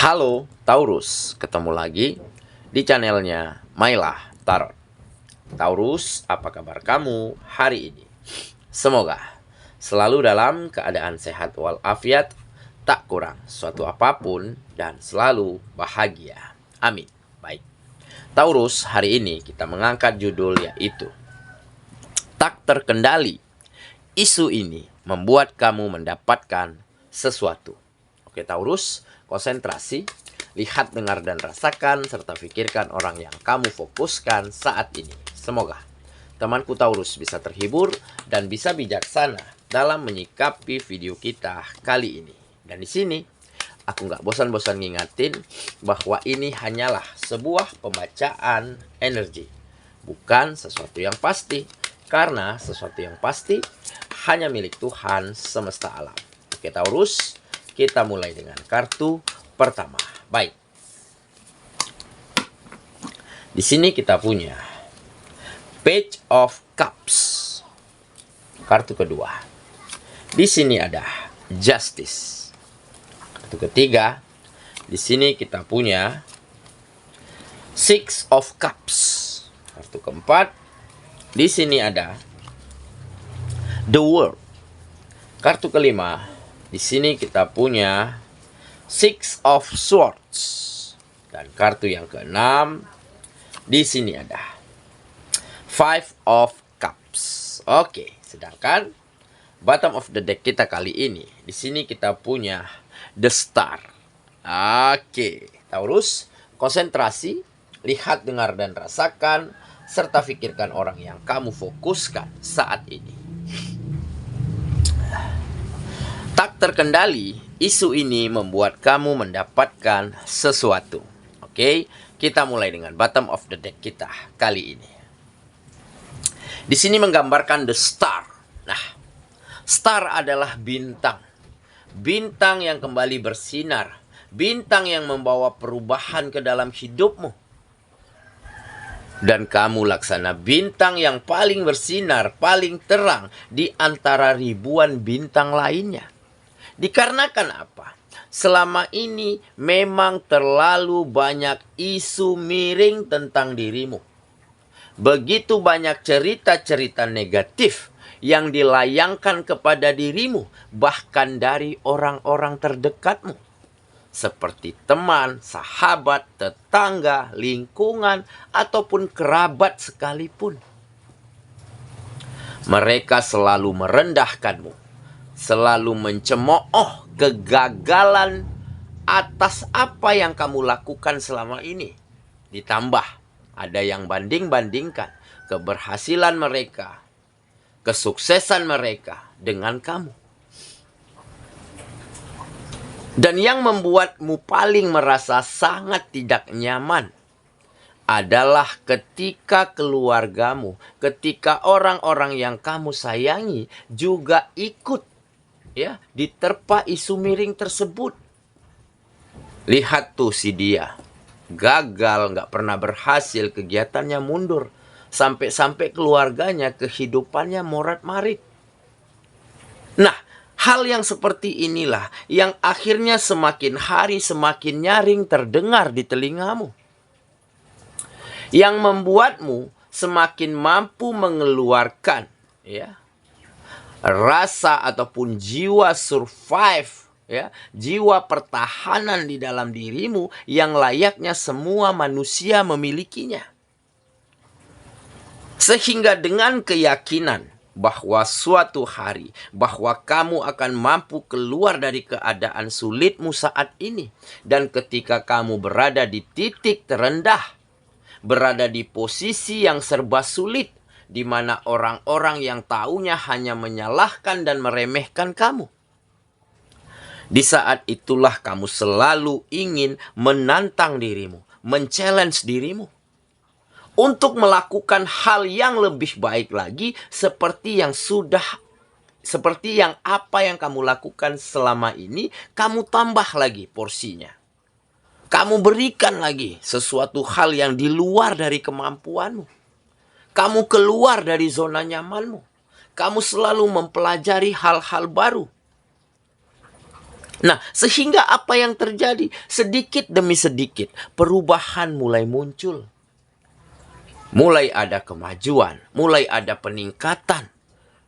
Halo Taurus, ketemu lagi di channelnya Mailah Tarot. Taurus, apa kabar kamu hari ini? Semoga selalu dalam keadaan sehat walafiat, tak kurang suatu apapun, dan selalu bahagia. Amin. Baik, Taurus, hari ini kita mengangkat judul yaitu Tak Terkendali. Isu ini membuat kamu mendapatkan sesuatu. Oke Taurus, konsentrasi, lihat, dengar, dan rasakan, serta pikirkan orang yang kamu fokuskan saat ini. Semoga temanku Taurus bisa terhibur dan bisa bijaksana dalam menyikapi video kita kali ini. Dan di sini aku nggak bosan-bosan ngingatin bahwa ini hanyalah sebuah pembacaan energi, bukan sesuatu yang pasti. Karena sesuatu yang pasti hanya milik Tuhan semesta alam. Oke Taurus, kita mulai dengan kartu pertama. Baik. Di sini kita punya Page of Cups. Kartu kedua. Di sini ada Justice. Kartu ketiga. Di sini kita punya Six of Cups. Kartu keempat. Di sini ada The World. Kartu kelima. Di sini kita punya Six of Swords. Dan kartu yang keenam, di sini ada Five of Cups. Oke, sedangkan bottom of the deck kita kali ini, di sini kita punya The Star. Oke, Taurus, konsentrasi, lihat, dengar, dan rasakan, serta pikirkan orang yang kamu fokuskan saat ini. Tak terkendali, isu ini membuat kamu mendapatkan sesuatu. Oke, kita mulai dengan bottom of the deck kita kali ini. Di sini menggambarkan the star. Nah, star adalah bintang. Bintang yang kembali bersinar. Bintang yang membawa perubahan ke dalam hidupmu. Dan kamu laksana bintang yang paling bersinar, paling terang di antara ribuan bintang lainnya. Dikarenakan apa? Selama ini memang terlalu banyak isu miring tentang dirimu. Begitu banyak cerita-cerita negatif yang dilayangkan kepada dirimu, bahkan dari orang-orang terdekatmu. Seperti teman, sahabat, tetangga, lingkungan, ataupun kerabat sekalipun. Mereka selalu merendahkanmu, selalu mencemooh kegagalan atas apa yang kamu lakukan selama ini. Ditambah, ada yang banding-bandingkan keberhasilan mereka, kesuksesan mereka dengan kamu. Dan yang membuatmu paling merasa sangat tidak nyaman adalah ketika keluargamu, ketika orang-orang yang kamu sayangi juga ikut diterpa isu miring tersebut. Lihat tuh si dia, gagal, nggak pernah berhasil, kegiatannya mundur, sampai-sampai keluarganya, kehidupannya morat-marit. Nah, hal yang seperti inilah yang akhirnya semakin hari semakin nyaring terdengar di telingamu. Yang membuatmu semakin mampu mengeluarkan rasa ataupun jiwa survive, jiwa pertahanan di dalam dirimu yang layaknya semua manusia memilikinya. Sehingga dengan keyakinan bahwa suatu hari, bahwa kamu akan mampu keluar dari keadaan sulitmu saat ini. Dan ketika kamu berada di titik terendah, berada di posisi yang serba sulit, di mana orang-orang yang taunya hanya menyalahkan dan meremehkan kamu. Di saat itulah kamu selalu ingin menantang dirimu, men-challenge dirimu untuk melakukan hal yang lebih baik lagi seperti yang apa yang kamu lakukan selama ini, kamu tambah lagi porsinya. Kamu berikan lagi sesuatu hal yang di luar dari kemampuanmu. Kamu keluar dari zona nyamanmu. Kamu selalu mempelajari hal-hal baru. Nah, sehingga apa yang terjadi? Sedikit demi sedikit, perubahan mulai muncul. Mulai ada kemajuan, mulai ada peningkatan.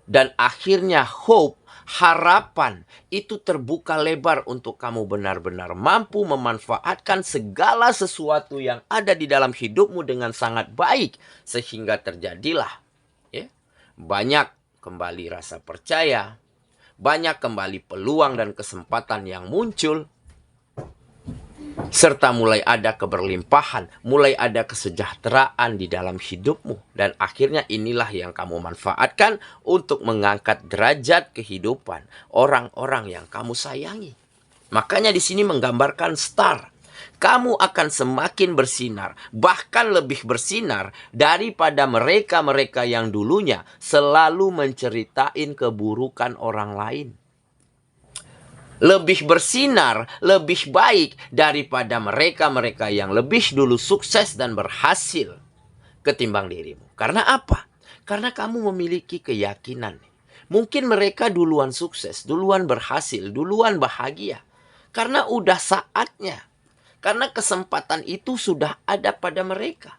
Dan akhirnya hope, harapan itu terbuka lebar untuk kamu benar-benar mampu memanfaatkan segala sesuatu yang ada di dalam hidupmu dengan sangat baik. Sehingga terjadilah ya, banyak kembali rasa percaya, banyak kembali peluang dan kesempatan yang muncul, serta mulai ada keberlimpahan, mulai ada kesejahteraan di dalam hidupmu. Dan akhirnya inilah yang kamu manfaatkan untuk mengangkat derajat kehidupan orang-orang yang kamu sayangi. Makanya di sini menggambarkan star. Kamu akan semakin bersinar, bahkan lebih bersinar daripada mereka-mereka yang dulunya selalu menceritain keburukan orang lain. Lebih bersinar, lebih baik daripada mereka-mereka yang lebih dulu sukses dan berhasil ketimbang dirimu. Karena apa? Karena kamu memiliki keyakinan. Mungkin mereka duluan sukses, duluan berhasil, duluan bahagia. Karena udah saatnya. Karena kesempatan itu sudah ada pada mereka.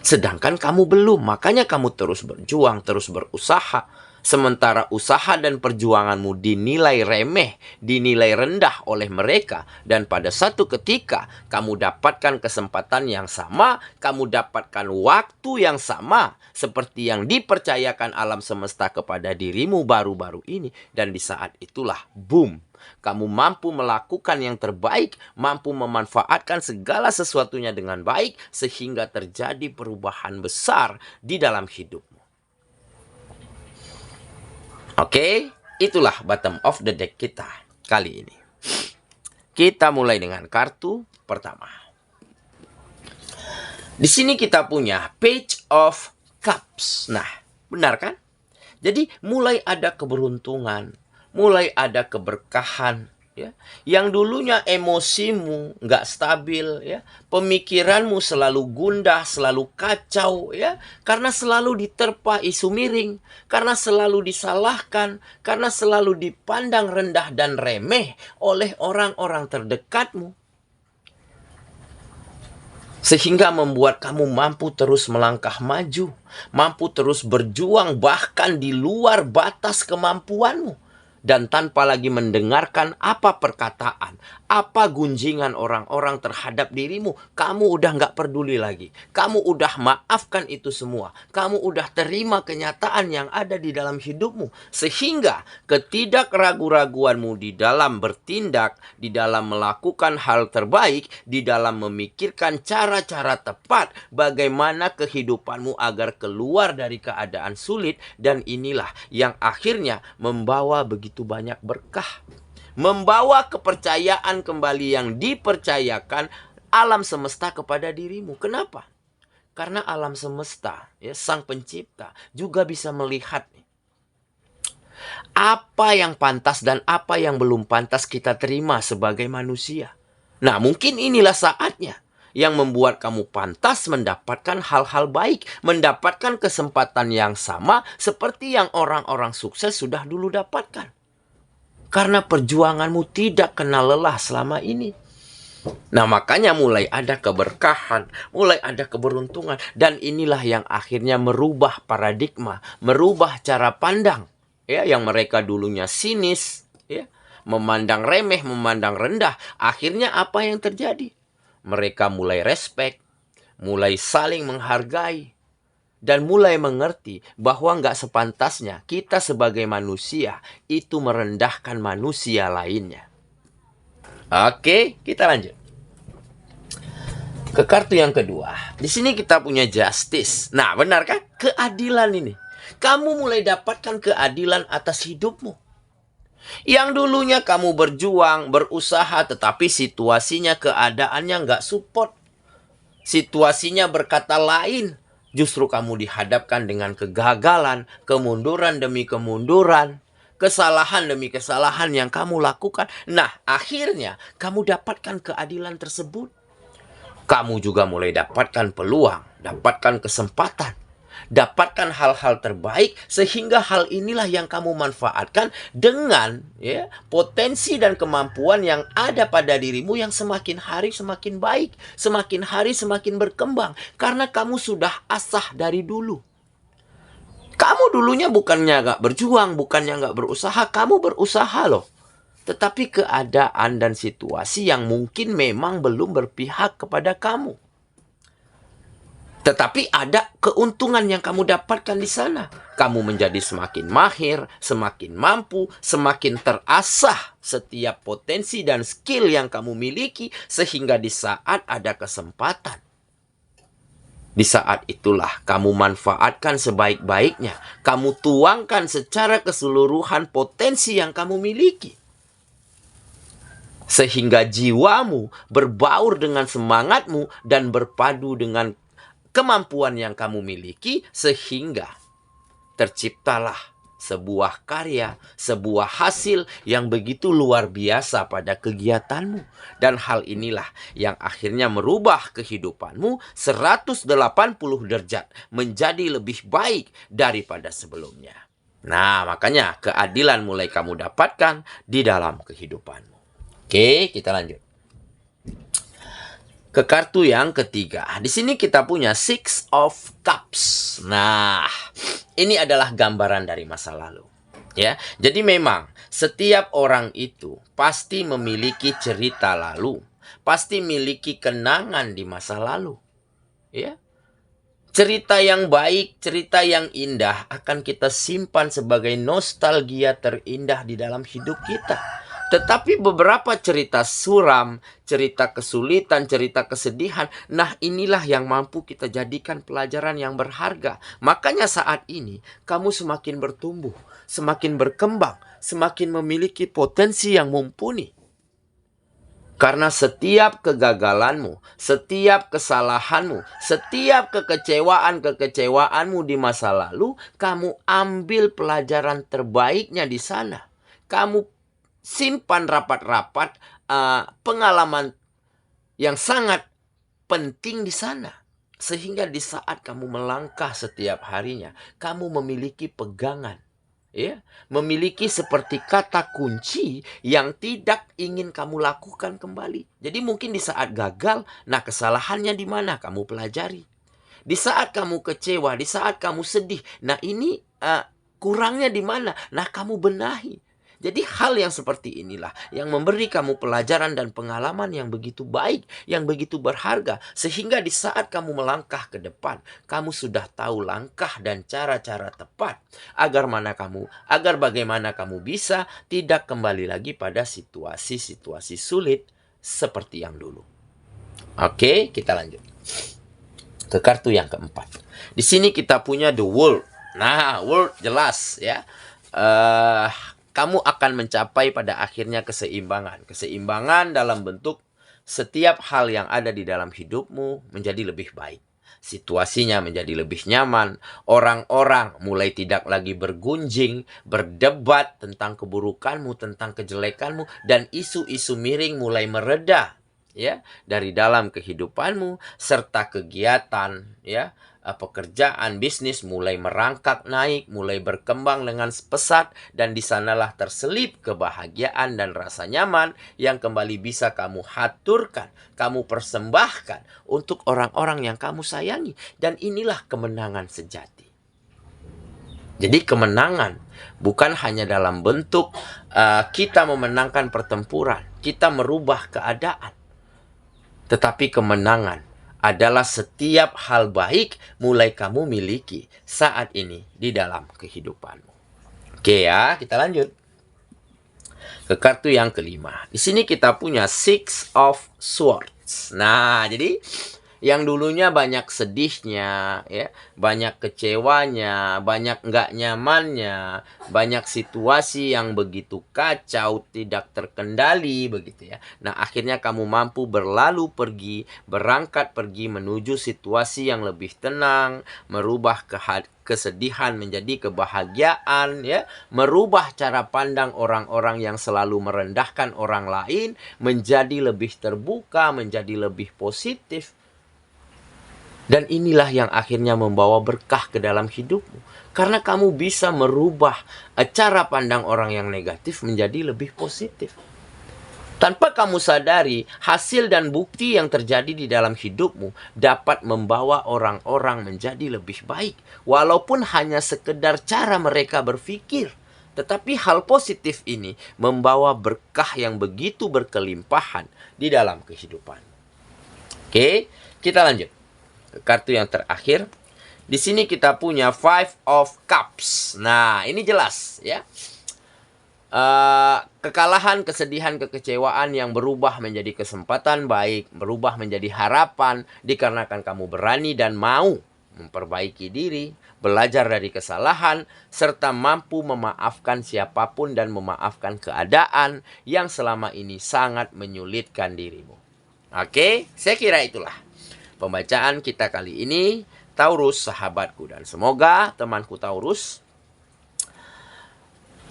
Sedangkan kamu belum, makanya kamu terus berjuang, terus berusaha. Sementara usaha dan perjuanganmu dinilai remeh, dinilai rendah oleh mereka. Dan pada satu ketika kamu dapatkan kesempatan yang sama, kamu dapatkan waktu yang sama seperti yang dipercayakan alam semesta kepada dirimu baru-baru ini. Dan di saat itulah, boom, kamu mampu melakukan yang terbaik, mampu memanfaatkan segala sesuatunya dengan baik, sehingga terjadi perubahan besar di dalam hidupmu. Oke, itulah bottom of the deck kita kali ini. Kita mulai dengan kartu pertama. Di sini kita punya Page of Cups. Nah, benar kan? Jadi mulai ada keberuntungan, mulai ada keberkahan, ya. Yang dulunya emosimu nggak stabil, ya. Pemikiranmu selalu gundah, selalu kacau, ya. Karena selalu diterpa isu miring, karena selalu disalahkan, karena selalu dipandang rendah dan remeh oleh orang-orang terdekatmu. Sehingga membuat kamu mampu terus melangkah maju, mampu terus berjuang bahkan di luar batas kemampuanmu. Dan tanpa lagi mendengarkan apa perkataan, apa gunjingan orang-orang terhadap dirimu. Kamu udah nggak peduli lagi. Kamu udah maafkan itu semua. Kamu udah terima kenyataan yang ada di dalam hidupmu. Sehingga ketidakragu-raguanmu di dalam bertindak, di dalam melakukan hal terbaik, di dalam memikirkan cara-cara tepat bagaimana kehidupanmu agar keluar dari keadaan sulit. Dan inilah yang akhirnya membawa begitu banyak berkah, membawa kepercayaan kembali yang dipercayakan alam semesta kepada dirimu. Kenapa? Karena alam semesta, ya, sang pencipta juga bisa melihat apa yang pantas dan apa yang belum pantas kita terima sebagai manusia. Nah, mungkin inilah saatnya yang membuat kamu pantas mendapatkan hal-hal baik, mendapatkan kesempatan yang sama seperti yang orang-orang sukses sudah dulu dapatkan. Karena perjuanganmu tidak kenal lelah selama ini. Nah, makanya mulai ada keberkahan, mulai ada keberuntungan. Dan inilah yang akhirnya merubah paradigma, merubah cara pandang, ya, yang mereka dulunya sinis, ya, memandang remeh, memandang rendah. Akhirnya apa yang terjadi? Mereka mulai respect, mulai saling menghargai, dan mulai mengerti bahwa nggak sepantasnya kita sebagai manusia itu merendahkan manusia lainnya. Oke, kita lanjut ke kartu yang kedua. Di sini kita punya justice. Nah, benar kan? Keadilan ini. Kamu mulai dapatkan keadilan atas hidupmu. Yang dulunya kamu berjuang, berusaha, tetapi situasinya, keadaannya nggak support. Situasinya berkata lain. Justru kamu dihadapkan dengan kegagalan, kemunduran demi kemunduran, kesalahan demi kesalahan yang kamu lakukan. Nah, akhirnya kamu dapatkan keadilan tersebut. Kamu juga mulai dapatkan peluang, dapatkan kesempatan. Dapatkan hal-hal terbaik sehingga hal inilah yang kamu manfaatkan dengan ya potensi dan kemampuan yang ada pada dirimu yang semakin hari semakin baik, semakin hari semakin berkembang karena kamu sudah asah dari dulu. Kamu dulunya bukannya nggak berjuang, bukannya nggak berusaha, kamu berusaha loh. Tetapi keadaan dan situasi yang mungkin memang belum berpihak kepada kamu. Tetapi ada keuntungan yang kamu dapatkan di sana. Kamu menjadi semakin mahir, semakin mampu, semakin terasah setiap potensi dan skill yang kamu miliki. Sehingga di saat ada kesempatan, di saat itulah kamu manfaatkan sebaik-baiknya. Kamu tuangkan secara keseluruhan potensi yang kamu miliki. Sehingga jiwamu berbaur dengan semangatmu dan berpadu dengan kemampuan yang kamu miliki, sehingga terciptalah sebuah karya, sebuah hasil yang begitu luar biasa pada kegiatanmu. Dan hal inilah yang akhirnya merubah kehidupanmu 180 derajat menjadi lebih baik daripada sebelumnya. Nah, makanya keadilan mulai kamu dapatkan di dalam kehidupanmu. Oke, kita lanjut ke kartu yang ketiga. Di sini kita punya Six of Cups. Nah, ini adalah gambaran dari masa lalu. Ya, jadi memang setiap orang itu pasti memiliki cerita lalu, pasti memiliki kenangan di masa lalu. Ya, cerita yang baik, cerita yang indah akan kita simpan sebagai nostalgia terindah di dalam hidup kita. Tetapi beberapa cerita suram, cerita kesulitan, cerita kesedihan, nah inilah yang mampu kita jadikan pelajaran yang berharga. Makanya saat ini kamu semakin bertumbuh, semakin berkembang, semakin memiliki potensi yang mumpuni. Karena setiap kegagalanmu, setiap kesalahanmu, setiap kekecewaan-kekecewaanmu di masa lalu, kamu ambil pelajaran terbaiknya di sana. Kamu simpan rapat-rapat pengalaman yang sangat penting di sana. Sehingga di saat kamu melangkah setiap harinya, kamu memiliki pegangan. Ya, memiliki seperti kata kunci yang tidak ingin kamu lakukan kembali. Jadi mungkin di saat gagal, nah kesalahannya di mana kamu pelajari. Di saat kamu kecewa, di saat kamu sedih, nah ini kurangnya di mana? Nah kamu benahi. Jadi hal yang seperti inilah yang memberi kamu pelajaran dan pengalaman yang begitu baik, yang begitu berharga. Sehingga di saat kamu melangkah ke depan, kamu sudah tahu langkah dan cara-cara tepat. Agar bagaimana kamu bisa tidak kembali lagi pada situasi-situasi sulit seperti yang dulu. Oke, kita lanjut ke kartu yang keempat. Di sini kita punya The World. Nah, World jelas ya. Kamu akan mencapai pada akhirnya keseimbangan. Keseimbangan dalam bentuk setiap hal yang ada di dalam hidupmu menjadi lebih baik. Situasinya menjadi lebih nyaman. Orang-orang mulai tidak lagi bergunjing, berdebat tentang keburukanmu, tentang kejelekanmu. Dan isu-isu miring mulai mereda ya dari dalam kehidupanmu, serta kegiatan ya pekerjaan, bisnis mulai merangkak naik, mulai berkembang dengan pesat, dan di sanalah terselip kebahagiaan dan rasa nyaman yang kembali bisa kamu haturkan, kamu persembahkan untuk orang-orang yang kamu sayangi. Dan inilah kemenangan sejati. Jadi kemenangan bukan hanya dalam bentuk kita memenangkan pertempuran, kita merubah keadaan. Tetapi kemenangan adalah setiap hal baik mulai kamu miliki saat ini di dalam kehidupanmu. Oke ya, kita lanjut ke kartu yang kelima. Di sini kita punya Six of Swords. Nah, jadi yang dulunya banyak sedihnya, ya, banyak kecewanya, banyak nggak nyamannya, banyak situasi yang begitu kacau, tidak terkendali, begitu ya. Nah, akhirnya kamu mampu berangkat pergi menuju situasi yang lebih tenang, merubah kesedihan menjadi kebahagiaan, ya, merubah cara pandang orang-orang yang selalu merendahkan orang lain menjadi lebih terbuka, menjadi lebih positif. Dan inilah yang akhirnya membawa berkah ke dalam hidupmu. Karena kamu bisa merubah cara pandang orang yang negatif menjadi lebih positif. Tanpa kamu sadari, hasil dan bukti yang terjadi di dalam hidupmu dapat membawa orang-orang menjadi lebih baik. Walaupun hanya sekedar cara mereka berpikir. Tetapi hal positif ini membawa berkah yang begitu berkelimpahan di dalam kehidupan. Oke, kita lanjut ke kartu yang terakhir. Di sini kita punya Five of Cups. Nah, ini jelas ya. Kekalahan, kesedihan, kekecewaan yang berubah menjadi kesempatan baik, berubah menjadi harapan, dikarenakan kamu berani dan mau memperbaiki diri, belajar dari kesalahan, serta mampu memaafkan siapapun dan memaafkan keadaan yang selama ini sangat menyulitkan dirimu. Oke, saya kira itulah pembacaan kita kali ini, Taurus sahabatku. Dan semoga temanku Taurus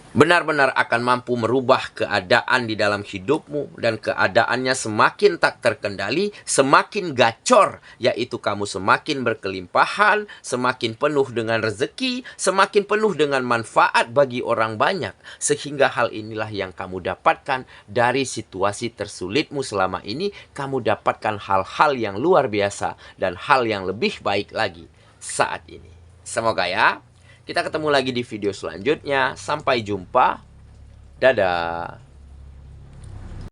benar-benar akan mampu merubah keadaan di dalam hidupmu, dan keadaannya semakin tak terkendali, semakin gacor, yaitu kamu semakin berkelimpahan, semakin penuh dengan rezeki, semakin penuh dengan manfaat bagi orang banyak, sehingga hal inilah yang kamu dapatkan dari situasi tersulitmu selama ini. Kamu dapatkan hal-hal yang luar biasa dan hal yang lebih baik lagi saat ini. Semoga ya. Kita ketemu lagi di video selanjutnya. Sampai jumpa. Dadah.